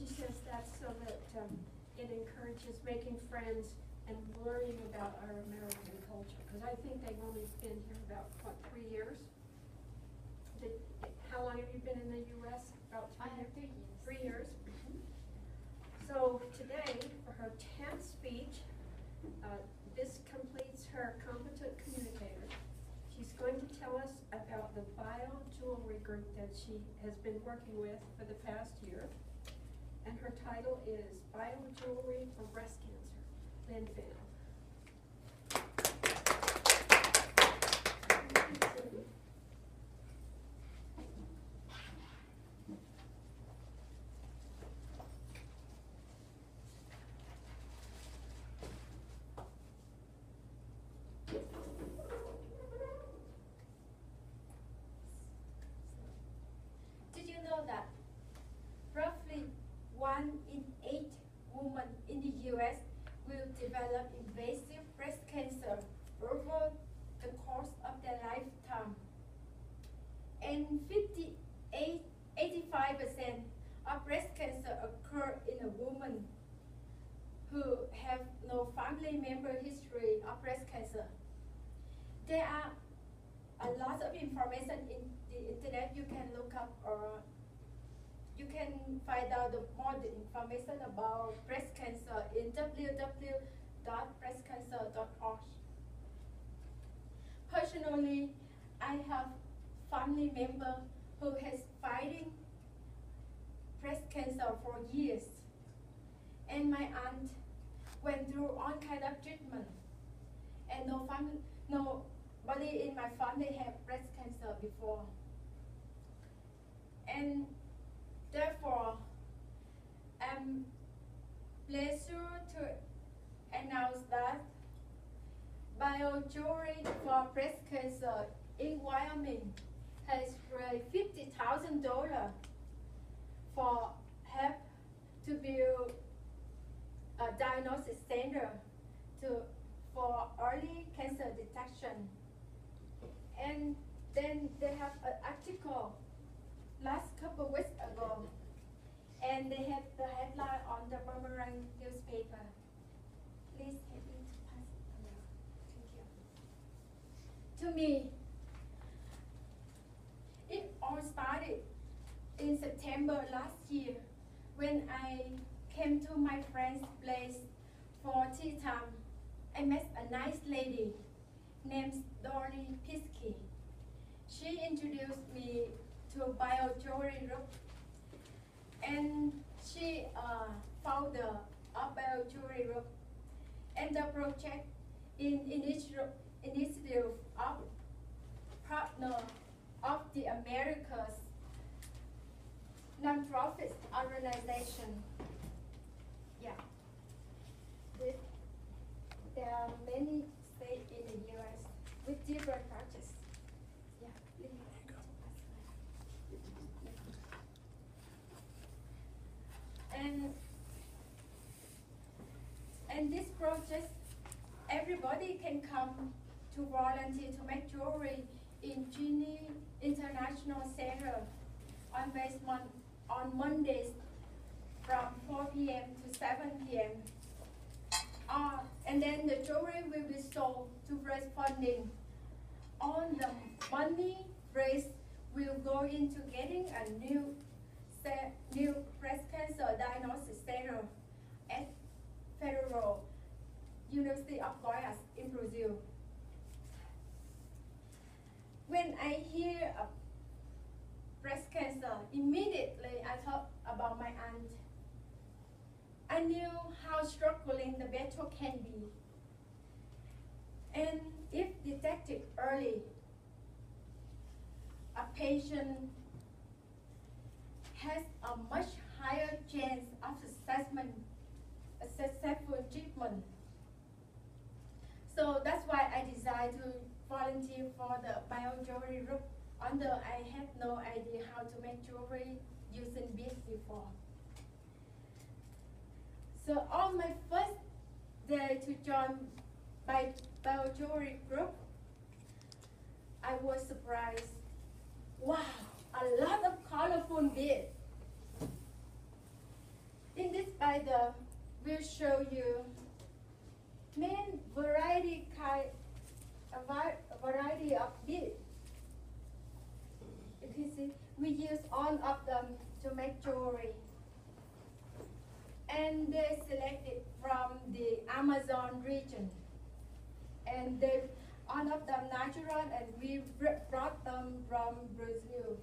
she says that's so that it encourages making friends and learning about our American culture. Because I think they've only been here about, what, 3 years? How long have you been in the U.S.? About 3 years? 3 years. 3 years. So today, for her 10th speech, this completes her competent communicator. She's going to tell us about the Biojewelry group that she has been working with for the past year. And her title is Biojewelry for Breast Cancer. Lynn Phan. Did you know that roughly 1 in 8 women in the U.S. will develop invasive breast cancer over the course of their lifetime? And 85% of breast cancer occur in a woman who have no family member history of breast cancer. There are a lot of information in the internet you can look up, or you can find out more information about breast cancer in www.breastcancer.org. Personally, I have family member who has fighting breast cancer for years, and my aunt went through all kind of treatment, and nobody in my family had breast cancer before. And therefore, I'm pleased to announce that Biojewelry for Breast Cancer in Wyoming has raised $50,000 for help to build a diagnosis center for early cancer detection. And then they have an article last couple of weeks ago, and they have the headline on the Boomerang newspaper. Please help me to pass it around. Thank you. To me, it all started in September last year when I came to my friend's place for tea time. I met a nice lady named Dorothy Pisky. She introduced me to Biojewelry group, and she founder of Biojewelry group, and the project initiative of partner of the America's non-profit organization. Yeah. There are many states in the U.S. with different practices. Yeah. And this project, everybody can come to volunteer to make jewelry in Genie International Center on Mondays from 4 p.m. to 7 p.m. And then the jewelry will be sold to raise funding. All the money raised will go into getting a new breast cancer diagnosis center at Federal University of Goiás in Brazil. When I hear of breast cancer, immediately I thought about my aunt. I knew how struggling the battle can be. And if detected early, a patient has a much higher chance of successful treatment. So that's why I decided to volunteer for the Biojewelry group, although I had no idea how to make jewelry using beads before. So on my first day to join Biojewelry group, I was surprised. Wow, a lot of colorful beads. will show you main variety of beads. You can see we use all of them to make jewelry. And they selected from the Amazon region. And they all of them natural, and we brought them from Brazil.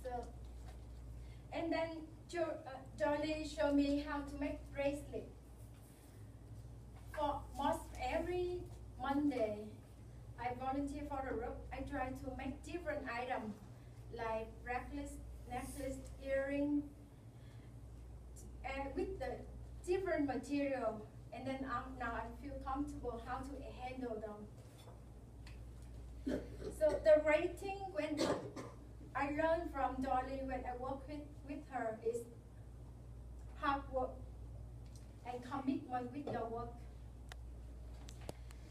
So, and then Jolie showed me how to make bracelet. For most every Monday, I volunteer for the group. I try to make different items like necklace, earring, and with the different material. And then now I feel comfortable how to handle them. So the rating when I learned from Dolly when I work with her is hard work and commitment with your work.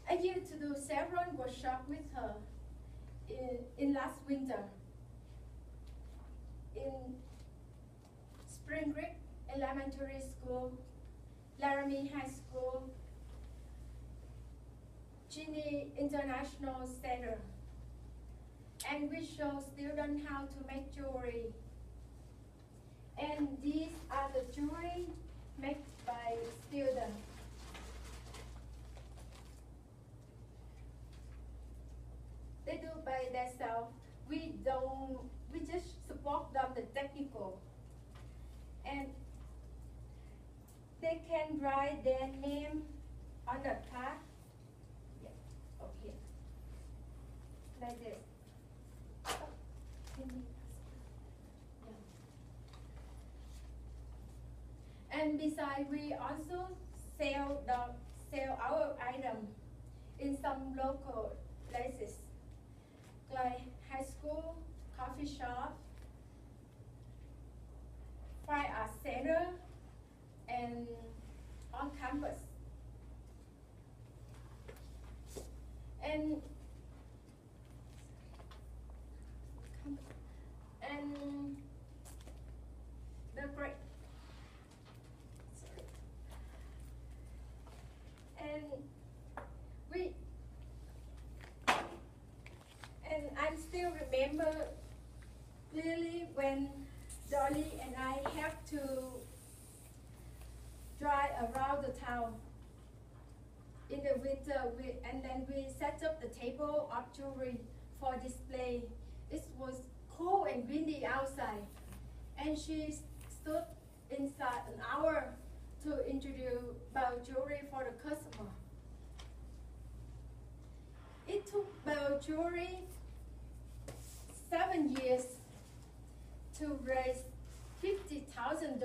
I used to do several workshops with her in last winter. In Spring Creek Elementary School, Laramie High School, Ginny International Center. And we show students how to make jewelry. And these are the jewelry made by students. They do by themselves. We just support them the technical. And they can write their name on the card. Yeah, okay. Like this. Yeah. And besides, we also sell our item in some local places, like high school, coffee shop, fine art center, and on campus. And the great, and I still remember clearly when Dolly and I have to drive around the town in the winter, and then we set up the table of jewelry for display. It was cold and windy outside, and she stood inside an hour to introduce Biojewelry for the customer. It took Biojewelry 7 years to raise $50,000.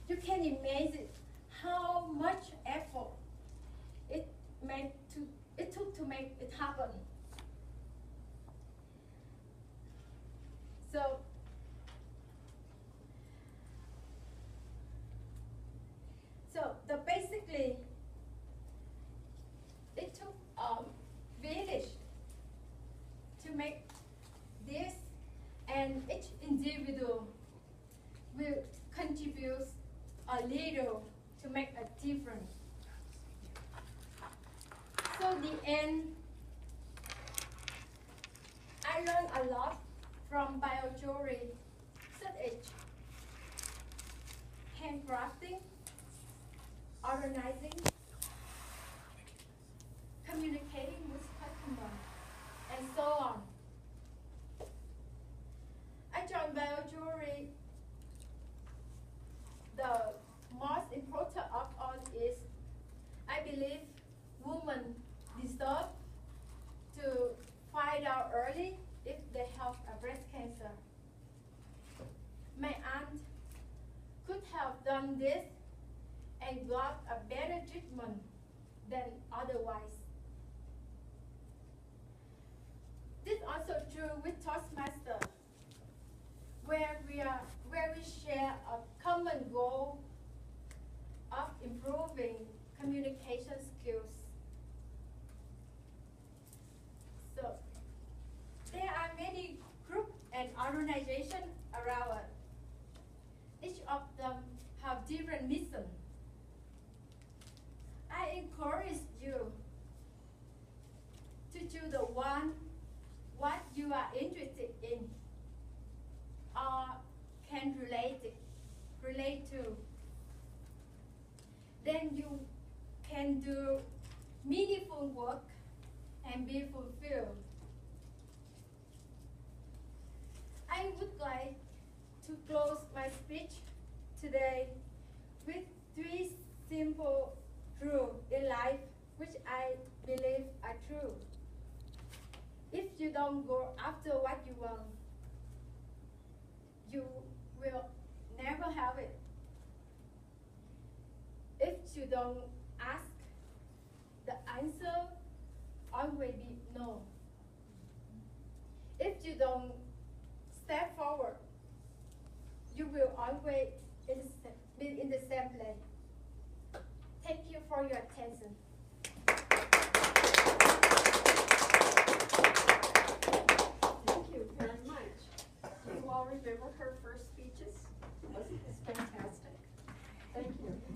You can imagine how much effort it took to make it happen. So basically, it took a village to make this, and each individual will contribute a little to make a difference. So in the end, I learned a lot from Biojewelry, such as handcrafting, organizing, communicating with customers, and so on. I joined Biojewelry. The most important of all is I believe women deserve to find out early if they have a breast cancer. My aunt could have done this and got a better treatment than otherwise. This is also true with Toastmasters, where we share a common goal of improving communication skills. So organizations around us. Each of them have different missions. I encourage you to choose the one what you are interested in or can relate to. Then you can do meaningful work and be fulfilled. I would like to close my speech today with 3 simple truths in life which I believe are true. If you don't go after what you want, you will never have it. If you don't ask, the answer always be no. If you don't step forward, you will always be in the same place. Thank you for your attention. Thank you very much. Do you all remember her first speeches? Wasn't as